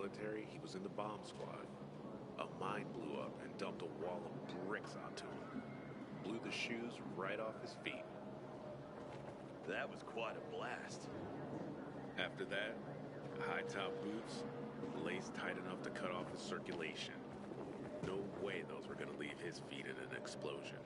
military, he was in the bomb squad. A mine blew up and dumped a wall of bricks onto him. Blew the shoes right off his feet. That was quite a blast. After that, high-top boots, laced tight enough to cut off his circulation. No way those were gonna leave his feet in an explosion.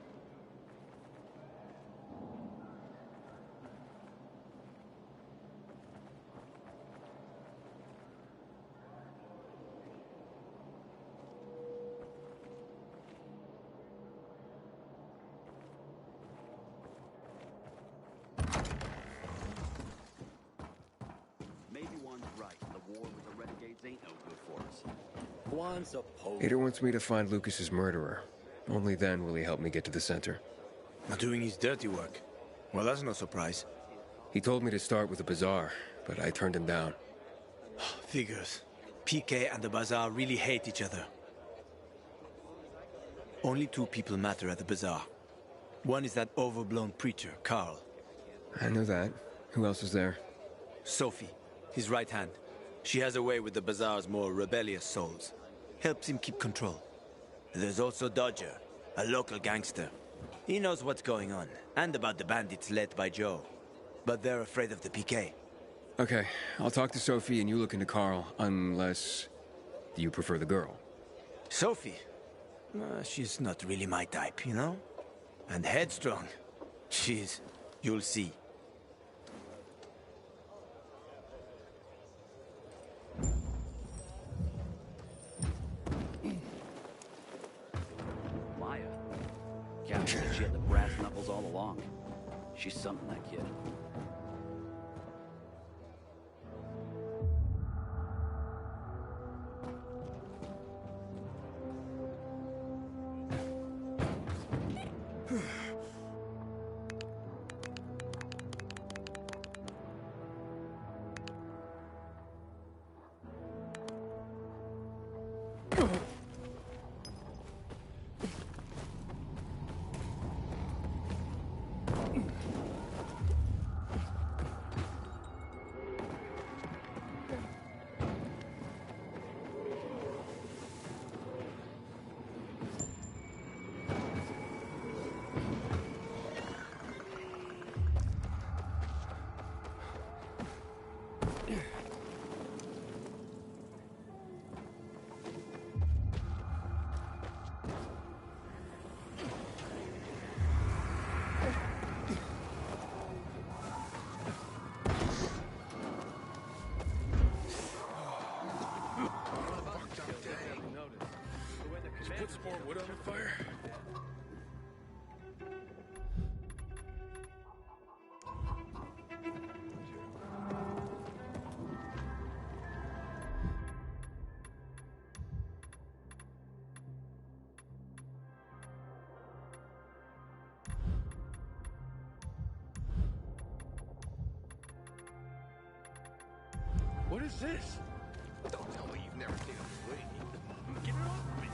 Ain't no good for us. Juan's a poser. Ader wants me to find Lucas's murderer. Only then will he help me get to the center. Not doing his dirty work. Well, that's no surprise. He told me to start with the bazaar, but I turned him down. Figures. PK and the bazaar really hate each other. Only two people matter at the bazaar. One is that overblown preacher, Carl. I know that. Who else is there? Sophie, his right hand. She has a way with the bazaar's more rebellious souls. Helps him keep control. There's also Dodger, a local gangster. He knows what's going on, and about the bandits led by Joe. But they're afraid of the PK. Okay, I'll talk to Sophie and you look into Carl, unless... Do you prefer the girl? Sophie? She's not really my type, you know? And headstrong. You'll see. Maya. Captain said she had the brass knuckles all along. She's something, that kid. Put some more wood on the fire. What is this? Don't tell me you've never seen a flea. Get it off me.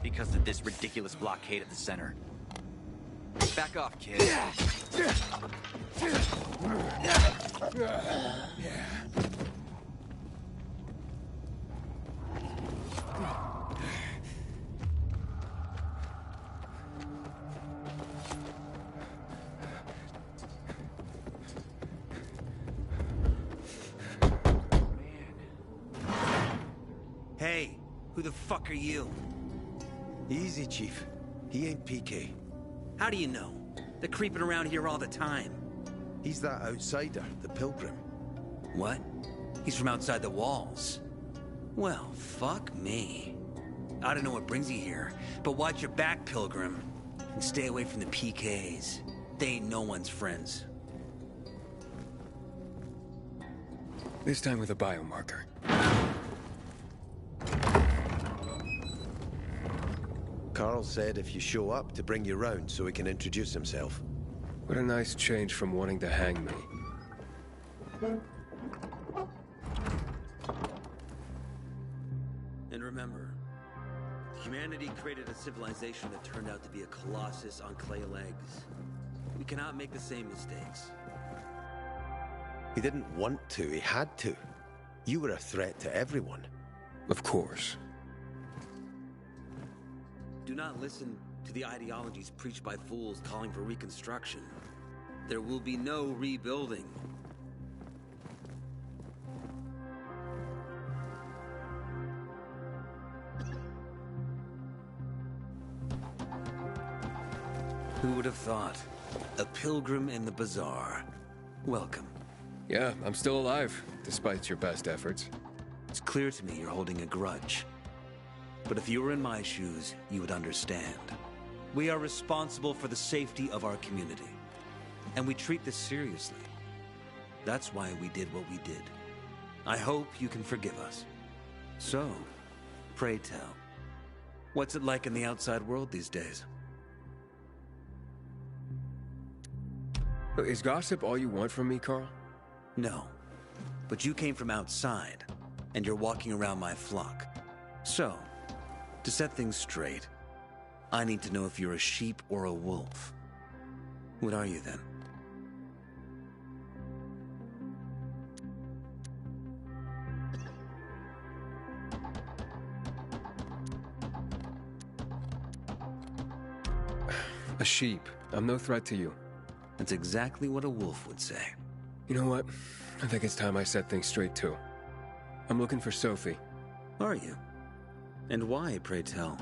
Because of this ridiculous blockade at the center. Back off, kid. Hey, who the fuck are you? Easy, Chief. He ain't PK. How do you know? They're creeping around here all the time. He's that outsider, the pilgrim. What? He's from outside the walls. Well, fuck me. I don't know what brings you here, but watch your back, Pilgrim. And stay away from the PKs. They ain't no one's friends. This time with a biomarker. Carl said if you show up to bring you round so he can introduce himself. What a nice change from wanting to hang me. And remember, humanity created a civilization that turned out to be a colossus on clay legs. We cannot make the same mistakes. He didn't want to, he had to. You were a threat to everyone. Of course. Do not listen to the ideologies preached by fools calling for reconstruction. There will be no rebuilding. Who would have thought? A pilgrim in the bazaar. Welcome. Yeah, I'm still alive, despite your best efforts. It's clear to me you're holding a grudge. But if you were in my shoes, you would understand. We are responsible for the safety of our community. And we treat this seriously. That's why we did what we did. I hope you can forgive us. So, pray tell, what's it like in the outside world these days? Is gossip all you want from me, Carl? No. But you came from outside, and you're walking around my flock. So, to set things straight, I need to know if you're a sheep or a wolf. What are you then? A sheep. I'm no threat to you. That's exactly what a wolf would say. You know what? I think it's time I set things straight, too. I'm looking for Sophie. Are you? And why, pray tell?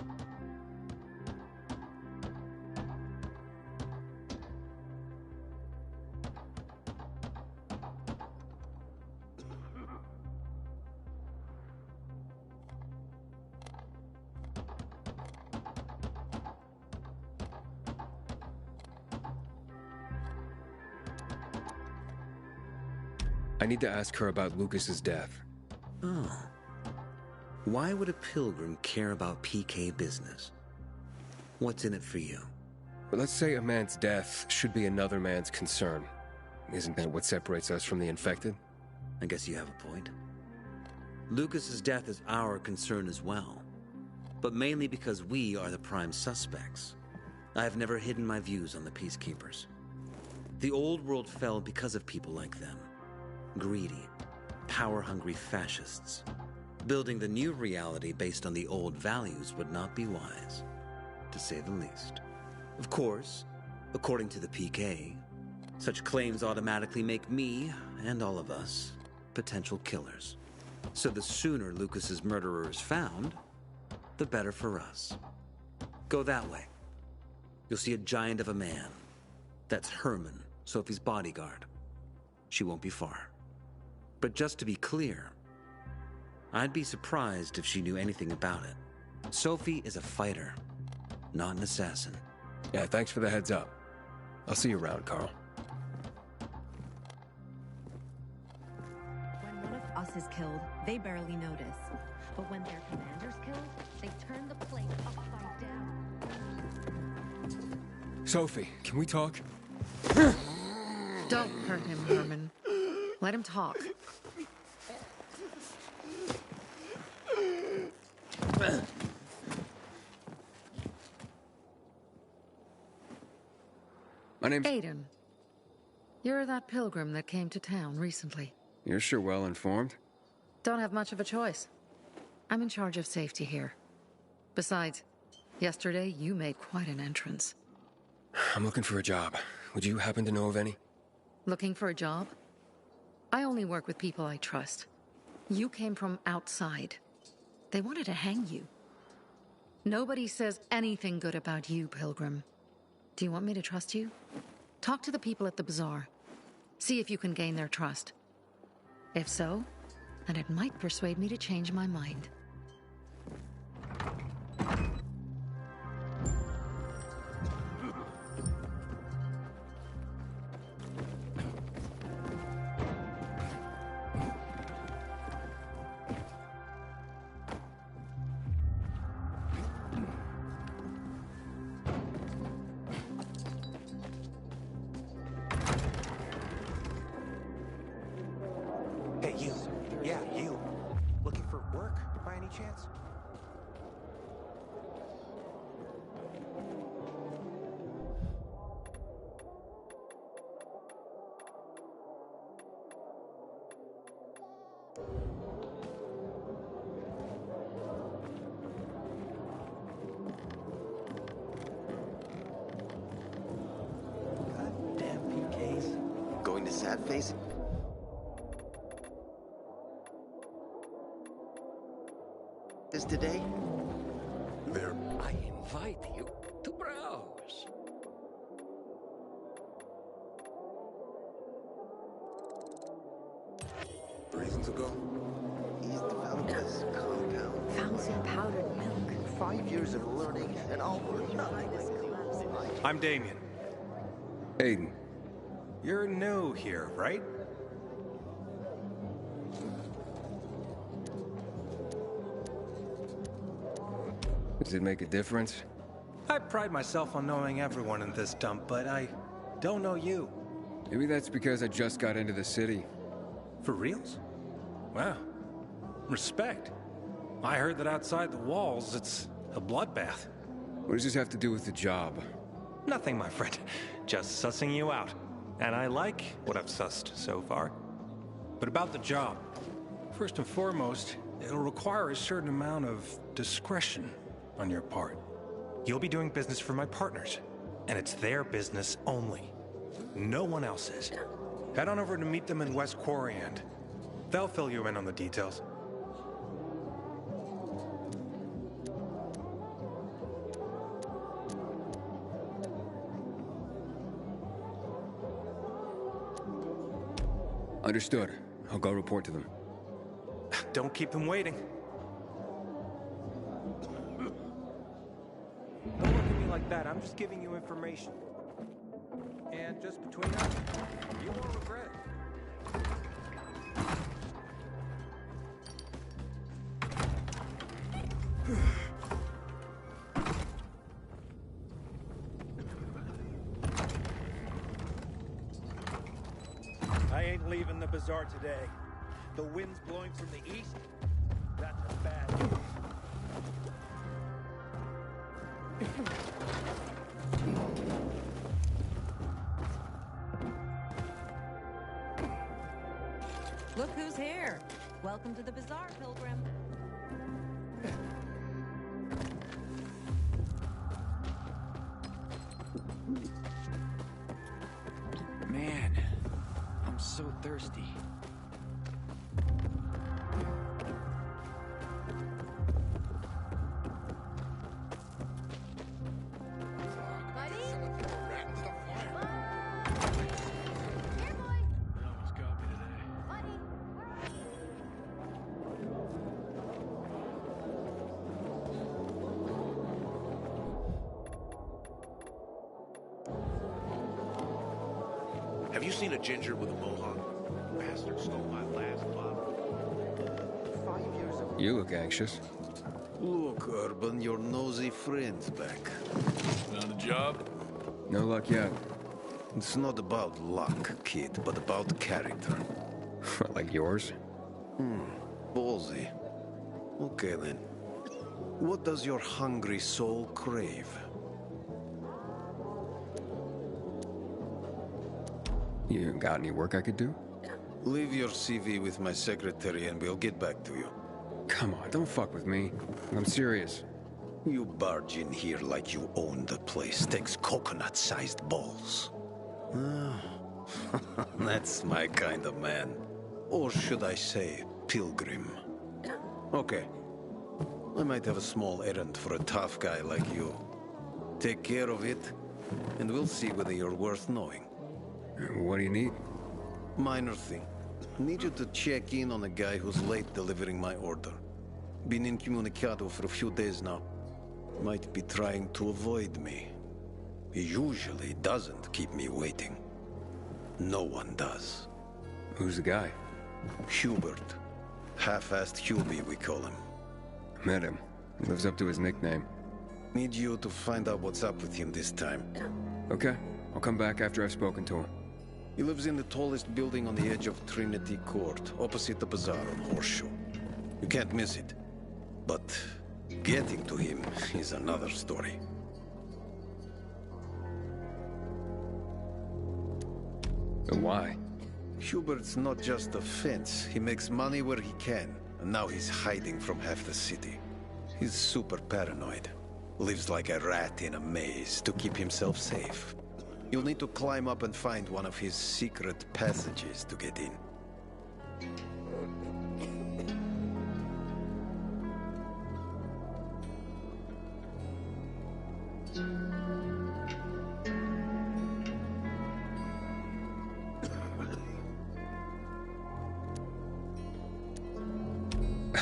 I need to ask her about Lucas's death. Oh. Why would a pilgrim care about PK business? What's in it for you? But let's say a man's death should be another man's concern. Isn't that what separates us from the infected? I guess you have a point. Lucas's death is our concern as well. But mainly because we are the prime suspects. I have never hidden my views on the Peacekeepers. The old world fell because of people like them. Greedy, power-hungry fascists. Building the new reality based on the old values would not be wise, to say the least. Of course, according to the PK, such claims automatically make me, and all of us, potential killers. So the sooner Lucas's murderer is found, the better for us. Go that way. You'll see a giant of a man. That's Herman, Sophie's bodyguard. She won't be far. But just to be clear, I'd be surprised if she knew anything about it. Sophie is a fighter, not an assassin. Yeah, thanks for the heads up. I'll see you around, Carl. When one of us is killed, they barely notice. But when their commander's killed, they turn the plate upside down. Sophie, can we talk? Don't hurt him, Herman. Let him talk. My name's... Aiden. You're that pilgrim that came to town recently. You're sure well informed. Don't have much of a choice. I'm in charge of safety here. Besides, yesterday you made quite an entrance. I'm looking for a job. Would you happen to know of any? Looking for a job? I only work with people I trust. You came from outside. They wanted to hang you. Nobody says anything good about you, Pilgrim. Do you want me to trust you? Talk to the people at the bazaar. See if you can gain their trust. If so, then it might persuade me to change my mind. chance? Goddamn PKs. Going to Sad Face? Is today? There. I invite you to browse. Reason to go? He's developed this compound. Found some powdered milk. 5 years of learning, and all for nothing. I'm Damien. Aiden. You're new here, right? Does it make a difference? I pride myself on knowing everyone in this dump, but I don't know you. Maybe that's because I just got into the city. For reals? Wow. Respect. I heard that outside the walls, it's a bloodbath. What does this have to do with the job? Nothing, my friend. Just sussing you out. And I like what I've sussed so far. But about the job. First and foremost, it'll require a certain amount of discretion on your part. You'll be doing business for my partners, and it's their business only. No one else's. Head on over to meet them in West Quarry and they'll fill you in on the details. Understood. I'll go report to them. Don't keep them waiting. Don't look at me like that. I'm just giving you information. And just between us, you won't regret it. I ain't leaving the bazaar today. The wind's blowing from the east. That's a bad news. Look who's here. Welcome to the bazaar, pilgrim. Man, I'm so thirsty. Have you seen a ginger with a mohawk? Bastard stole my last bottle. 5 years of... You look anxious. Look, Urban, your nosy friend's back. Found a job? No luck yet. It's not about luck, kid, but about character. Like yours? Ballsy. Okay, then. What does your hungry soul crave? You got any work I could do? Leave your CV with my secretary and we'll get back to you. Come on, don't fuck with me. I'm serious. You barge in here like you own the place. Takes coconut-sized balls. That's my kind of man. Or should I say, pilgrim. Okay. I might have a small errand for a tough guy like you. Take care of it, and we'll see whether you're worth knowing. What do you need? Minor thing. Need you to check in on a guy who's late delivering my order. Been incommunicado for a few days now. Might be trying to avoid me. He usually doesn't keep me waiting. No one does. Who's the guy? Hubert. Half-assed Hubie, we call him. Met him. He lives up to his nickname. Need you to find out what's up with him this time. Okay. I'll come back after I've spoken to him. He lives in the tallest building on the edge of Trinity Court, opposite the bazaar on Horseshoe. You can't miss it. But getting to him is another story. Why? Hubert's not just a fence. He makes money where he can, and now he's hiding from half the city. He's super paranoid. Lives like a rat in a maze to keep himself safe. You'll need to climb up and find one of his secret passages to get in.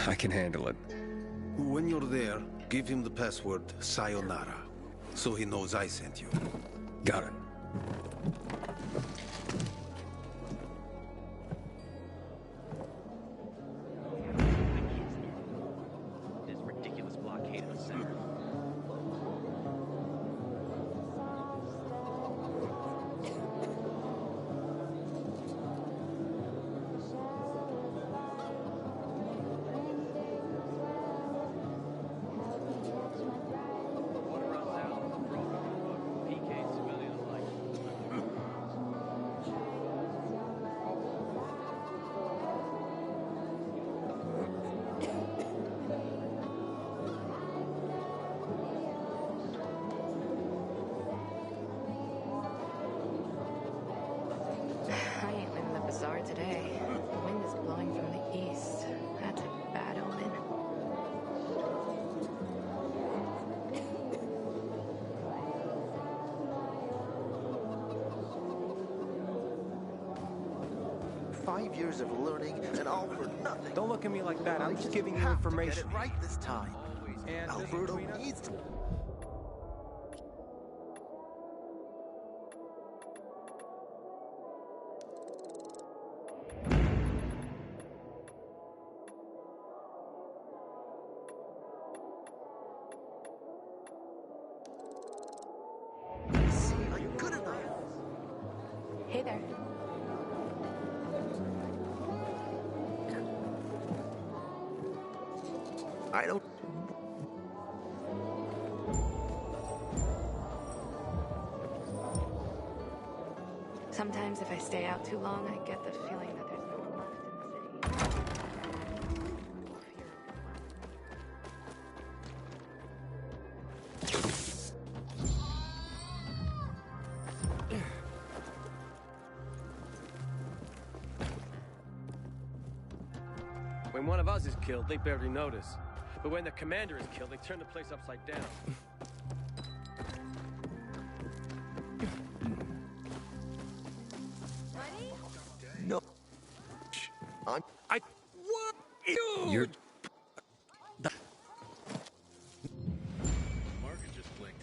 I can handle it. When you're there, give him the password Sayonara, so he knows I sent you. Got it. This ridiculous blockade of the center. Water runs out, broken, PK civilian alike. I ain't leaving the bazaar today. The wind is blowing from the east. That's a bad omen. Five years of learning and all for nothing. Don't look at me like that. I'm I just just giving you have to information. get it right this time. And Alberto between us- needs to. See, I'm good enough. Hey there. I don't. Sometimes if I stay out too long, I get the feeling that there's no one left in the city. When one of us is killed, they barely notice. But when the commander is killed, they turn the place upside down. No. I'm. What? You? You're... Market just blinked.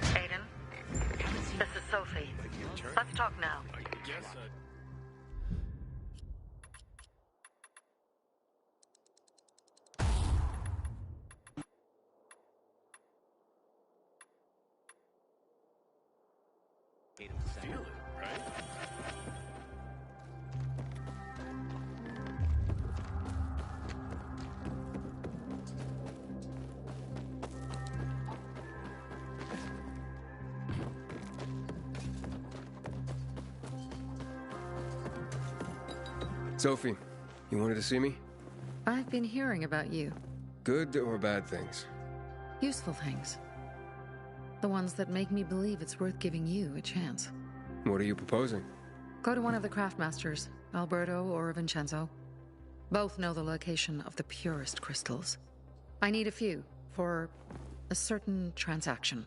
Aiden, this is Sophie. Let's talk now. I guess, feel it, right? Sophie, you wanted to see me? I've been hearing about you. Good or bad things? Useful things. The ones that make me believe it's worth giving you a chance. What are you proposing? Go to one of the craftmasters, Alberto or Vincenzo. Both know the location of the purest crystals. I need a few for a certain transaction.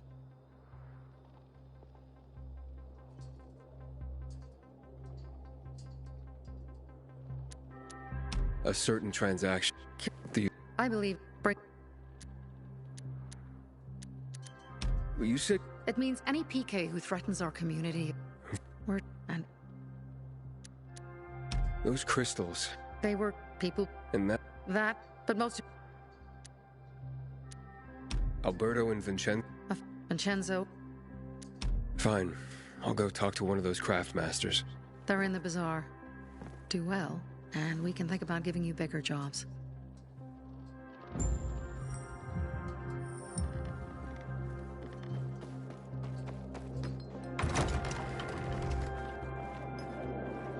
A certain transaction. I believe. You said... It means any PK who threatens our community. And Those crystals. they were people. And But most. Alberto and Vincenzo. Fine. I'll go talk to one of those craft masters. They're in the bazaar. Do well, and we can think about giving you bigger jobs.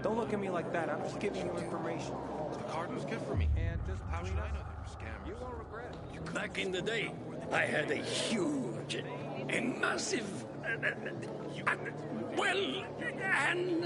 Don't look at me like that. I'm just giving you information. The card was good for me. And just How should I know they were scammers? You won't regret it. Back in the day, I had a huge, a massive, well, and